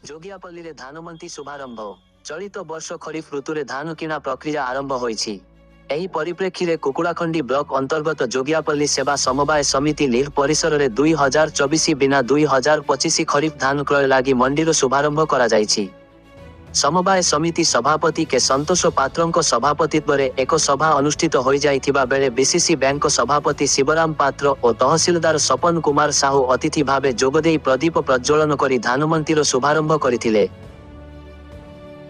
जोगियापल्ली रे धान मंडी शुभारंभ। चलित वर्ष खरीफ ऋतु रे धान किणा प्रक्रिया आरंभ होईछि। एही परिप्रेक्षी रे कुकुड़ाखंडी ब्लॉक अंतर्गत जोगियापल्ली सेवा समवाय समिति लीड परिसर रे 2024 बिना 2025 खरीफ धान क्रय लागि मंडीर शुभारंभ करा जाईछि। समवाय समिति सभापति के संतोष पात्रंको सभापतित्व रे एक सभा अनुष्ठित होई जाइथिबा बेले बीसीसी बैंक सभापति शिवराम पात्र और तहसीलदार सपन कुमार साहू अतिथि भावे जोगदेई प्रदीप प्रज्वलन करी धान मंडीर शुभारंभ करथिले।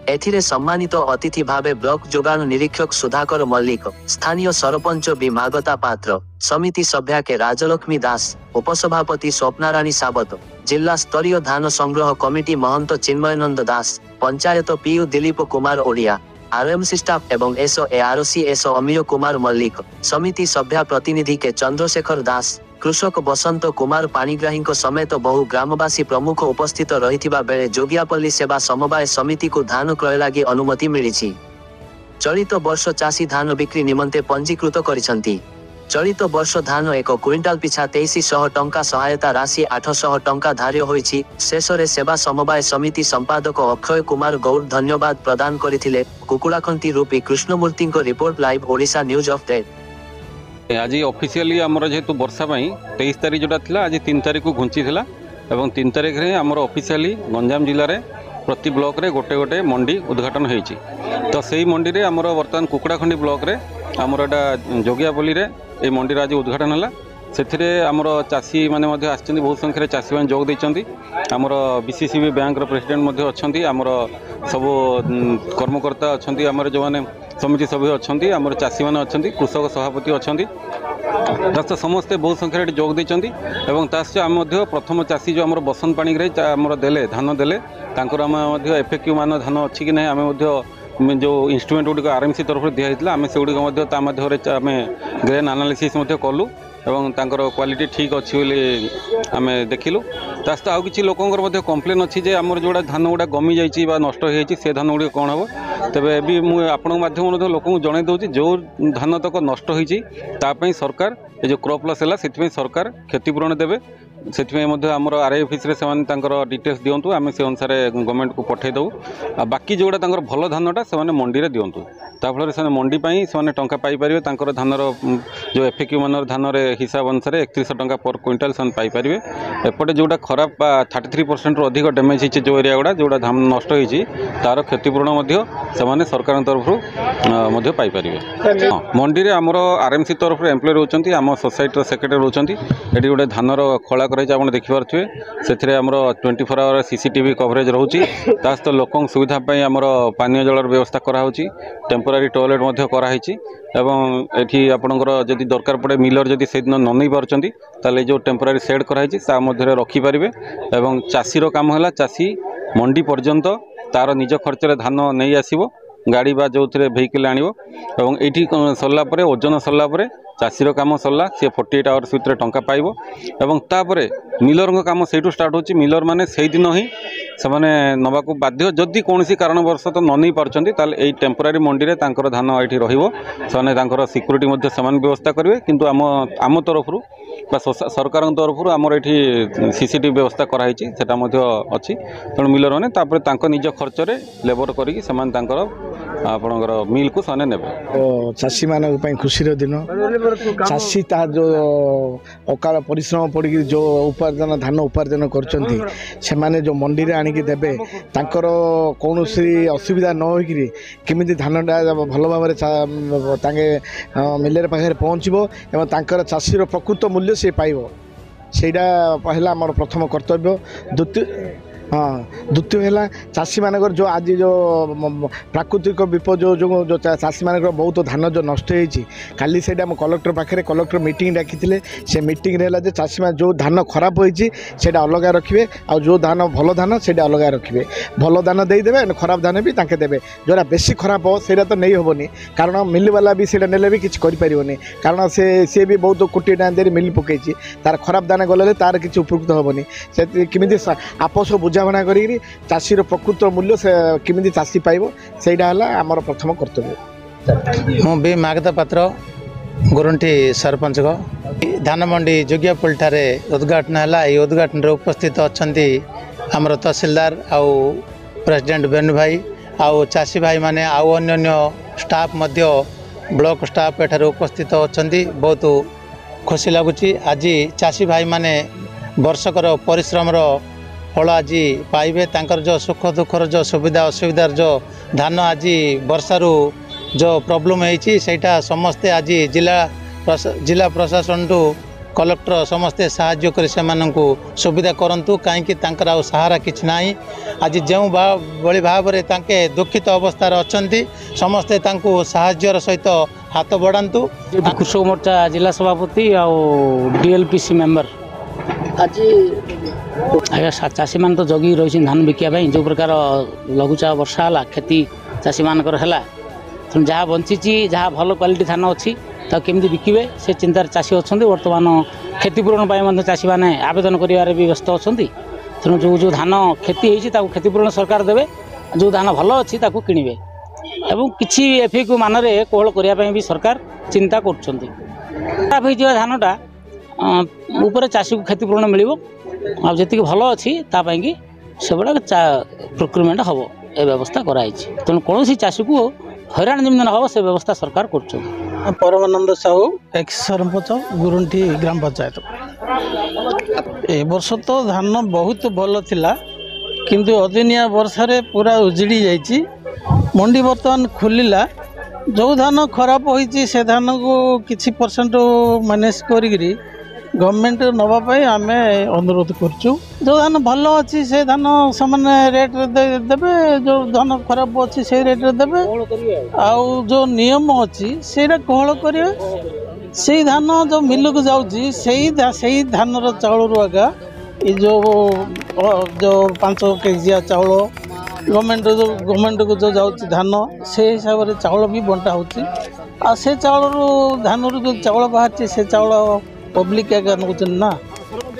एथिरे सम्मानित अतिथि भावे ब्लॉक जोगाण निरीक्षक सुधाकर मल्लिक, स्थानीय सरपंच बी मागता पात्र, समिति सभ्या के राजलक्ष्मी दास, उपसभापति स्वप्नाराणी सावत, जिला स्तरीय धान संग्रह committee Mahant Chinmayanand Das, panchayat PU Dilip Kumar Odia, RMC staff एवं एसओ अमीय कुमार मल्लिक, समिति सभ्या प्रतिनिधि के चंद्रशेखर दास, कृषक बसंत कुमार पाणिग्राही समेत बहु ग्रामवासी प्रमुख उपस्थित रहिथिबा बेले जोगियापल्ली सेवा समवाय समिति को धान क्रय लागि अनुमति मिलिछि। चलित वर्ष चाषी धान बिक्री निमंते पंजीकृत करिसंती। चलित वर्ष धान 1 क्विंटाल पिछा 2300 टंका सहायता राशि 800 टंका धार्य होईछि। शेषरे सेवा समवाय समिति संपादक अक्षय कुमार गौड़ धन्यवाद प्रदान करिथिले। कुकुड़ाखंती रूपी कृष्णमूर्ति को report live Odisha news update. आज ऑफिशियली आमर जेहेतु वर्षा 23 तारीख जोटा थिला आज 3 तारीख को घुंची थिला एवं 3 तारीख रे आमर ऑफिशियली गंजाम जिले रे प्रति ब्लॉक रे गोटे गोटे मंडी उद्घाटन होईछि। तो सेही मंडी रे आमर वर्तमान कुकुड़ाखंडी ब्लॉक रे आमर एटा जोगियापल्ली रे ए मंडी आज उद्घाटन हला। सेथिरे आमर चाषी माने मध्ये आछिसंती, बहुत संख्या चाषी माने जोग दैछंती। आमर बीसीसीबी बैंक रो प्रेसिडेंट मध्ये अछंती, आमर सब कर्मकर्ता अछंती, आमर जो माने समिति सभ्य अछंती, आमर चाषी माने अछंती, कृषक सभापति अछंती। तो समस्ते बहुत संख्या जोग दैछंती एवं तास आम मध्ये प्रथम चाषी जो आमर बसंत पाणिग्राही आमर देले धान देले तांकर आम मध्ये एफएक्यू मान धान अछि कि नै आम मध्ये जो इंस्ट्रूमेंट गुडी आरएमसी तरफ दिया हितला आम से गुडी मध्ये ता मध्ये आम ग्रेन एनालिसिस मध्ये कलु एवं तांकर क्वालिटी ठीक अच्छी बोली आम देखिलु। तास्त आउ किछि लोकंकर मध्ये कंप्लेन अछि जे हमर जोडा धान गुडा गमी जाइछि बा नष्ट हो जाइछि से धान गुडी कोन हबो। तबे भी मु आपन माध्यम मध्ये लोकंकु जणाइ दउछि जो धान तक नष्ट होइछि ता पई सरकार ए जो क्रॉप लॉस हला सेति पई सरकार क्षतिपूरण देबे। सेति मध्ये हमर आरआई ऑफिस रे सेमान तांकर डिटेल्स दियंतु आमे से अनुसार गवर्नमेंट को पठै दउ। आ बाकी जोडा तांकर भलो धानटा से माने मंडी रे दियंतु ता फल रे से मंडी पई से माने टंका पाई परिबे। तांकर धानर जो एफएक्यू मानर धान रे हिसाब अनुसार 3100 टंका पर क्विंटाल सन पाई परिबे। एपटे जोडा खराब 33% रो अधिक डैमेज हिचे जो एरिया गुडा जोडा धान नष्ट होइछि तार क्षतिपूरण मध्ये से माने सरकार तरफ मध्ये पाई परिबे। मंडी रे हमर आरएमसी तरफ रे एम्प्लॉय रहउचंती, हम सोसाइटी रो सेक्रेटरी रहउचंती। एडी गुडा धानर खळा कराइछि आपण देखि पारथुए। सेथिरे हमर 24 आवर सीसीटीवी कवरेज रहउछि। तास्त लोकन सुविधा पई हमर पानीय जलर व्यवस्था करा होछि। टेम्पररी टॉयलेट मध्ये करा हिछि एवं एठी आपनकर जदि दरकार पड़े मिलर जदि से दिन न नै पारचंती ताले जो टेम्पररी सेड करा हिछि सा मध्ये रखि परिबे। एवं चासी रो काम हला चासी मंडी पर्यंत तार निज खर्च रे धान नै आसीबो गाड़ी बा जो भेहिकल आनिबो एवं एठी सरला परे ओजन सरला परे चाषीर काम सरला सी 48 आवर्स भितर टंका पाइबो एवं तापरे मिलर काम सेठू स्टार्ट होची। मिलर माने सेही दिन ही से माने नबा को बाध्य जदि कोनोसी कारणवश तो न नहीं पारचंती ताले एई टेम्पररी मंडी रे तांकर धान एठी रहिबो। से तांकर सिक्युरिटी मध्ये समान व्यवस्था करिवे किंतु आम तरफरु बा सरकार तरफरु आमर एठी सीसीटीवी व्यवस्था करा हिची सेटा मध्ये अछि। तेणु मिलर माने तापरे तांको निज खर्च रे लेबर करिकि समान तांकर आपणकर मिल को सने नेबे। चाषी मान खुशी दिन चाषी ता जो अकाल परिश्रम पड़ी जो उपार्जन धान उपार्जन करचंती से माने जो मंडी रे आनिकी देबे तांकर कोनोसी असुविधा न होइकरी किमिति धानटा भल भाव तांगे मिलर पाखे पहुँचबो एवं तांकर चाषीर प्रकृत मूल्य से पाइबो। सेटा पहला हमर प्रथम कर्तव्य। द्वितीय है चाषी मानकर जो आज जो प्राकृतिक विपद जो चाषी मानकर बहुत धान जो नष्ट होती काली से कलेक्टर पाखे कलेक्टर मीटिंग डाकी से मीटिंग है चाषी मान जो धान खराब होती अलग रखिए आ जो धान भल धान से अलग रखिए। भल धान देदेवे खराब धान भी ताके देवे। जोरा बेसी खराब हो से तो नहीं हेनी कारण मिल वाला भी से नेले भी किसी करें कारण से भी बहुत कोटी टाइम मिल पकई तार खराब दाना गले तार किसी उपकृत हेनी से किमिति आपस बुझा बुझाणा करी चाषीर प्रकृत मूल्य से किमिति चाषी पाइबो सेटा हला हमर प्रथम कर्तव्य। मु बी मागता पात्र गुरुंटी सरपंच धान मंडी जोगियापल्ली ठारे उद्घाटन है। ये उद्घाटन उपस्थित अच्छा आमर तहसीलदार आउ प्रेसिडेंट बेनु भाई आउ चाषी भाई माने आउ अन्य स्टाफ मध्य ब्लॉक स्टाफ एठार उपस्थित अच्छा बहुत खुशी लगुच। आज चाषी भाई माने वर्षकर परिश्रम फल आज पाइबे। तांकर जो सुख दुखर जो सुविधा असुविधार जो धान आज वर्षारू जो प्रोब्लेम है समस्ते आज जिला प्रशासन टू कलेक्टर समस्ते साहाय्य कर सुविधा करंतु कहीं सहारा किछ नाही। आज जो बड़ी भाव में दुखित अवस्था अच्छा समस्ते साहाय्यर सहित हाथ बढ़ातु। कृषक मोर्चा जिला सभापति आउ डीएलपीसी मेंबर आज आज्ञा चाषी मान तो जगी रही धान बिकाई जो प्रकार लघुचाप वर्षा है खेती चाषी मानकर है जहाँ बंची जहाँ भल क्वालिटी धान अच्छी तो केमती बिकिबे से चिंतार चाषी अच्छा। बर्तमान क्षतिपूरण चाषी मैंने आवेदन कर व्यस्त अच्छा। तेणु जो धान क्षति होती क्षतिपूरण सरकार देवे, जो धान भल अच्छी किणवे एवं किसी एफएक्यू मान कोहल करने भी सरकार चिंता कर धानटा ऊपर चाषी को क्षतिपूरण मिल जी भल अच्छी ताकि से प्रोक्यूरमेंट हम ए व्यवस्था कराई। तेणु कौन चाषी को हैरान जमी न हम से व्यवस्था सरकार कर। परमानंद साहू एक्स सरपंच गुरुंठी ग्राम पंचायत। ए वर्ष तो धान बहुत भल थिला किंतु अदिनिया वर्षा रे पूरा उजड़ी जाइए। मंडी बर्तमान खोलिला जो धान खराब होइछि से धान को किछि परसेंट मैनेज करी गवर्नमेंट नवाई आम अनुरोध करुँ। जो धान भल अच्छी से धान सामान्य रेट देवे, जो धान खराब अच्छी से रेट देवे। आउ जो नियम अच्छी से कोहल करेंगे से धान जो मिल को जाऊँगी से धान चाउल आगा ये जो 5 केजिया चाउल गवर्नमेंट को जो जाऊँगी धान से हिसाब से चाउल भी बंटा हो। से चाउल धान जो चाउल बाहर से चाउल पब्लिक आगे नौचन ना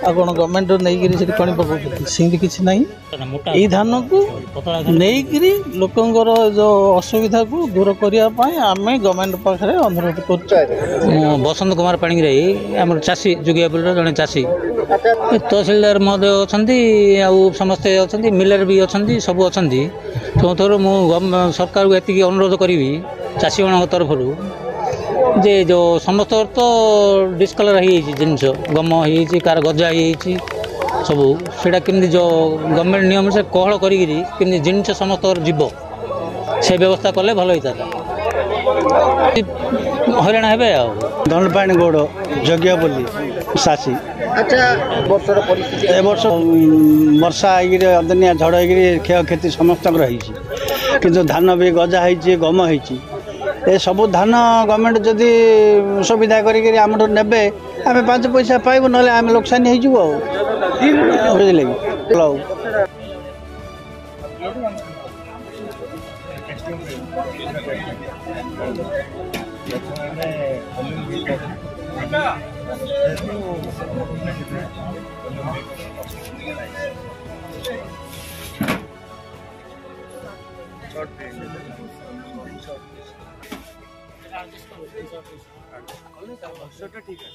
कौन गवर्नमेंट नहीं कणी पकाउछथि सिंधी किछि नहीं। ई धान को नहीं लोकंगर जो असुविधा को दूर करने आम गवर्नमेंट पाखे अनुरोध कर। बसंत कुमार पाणिग्राही आम चाषी जुगियापुर जड़े चाषी तहसीलदार महोदय अच्छा समस्ते अच्छा मिलर भी अच्छा सब अच्छा। थोर मु सरकार को एति अनुरोध करी चाषी मान तरफ जे जो समस्त तो डिस्कलर हो जिनस गम हो कार गजा हो सब सेटा केमती जो गवर्नमेंट नियम से कोहल करी जिनस समस्त जीव से व्यवस्था कले भल होता हैरान हे धनपाणी गौड़ जगिया बोली चाषी। ए वर्ष वर्षा अदिनिया झड़ हो क्षय क्षति समस्त रही कि धान भी गजा हो गम हो ए सबू धान गवर्नमेंट जदि सुविधा करें ने आम 5 पैसा पाइबू ना आम लोकसानी हो बुझे ठीक है।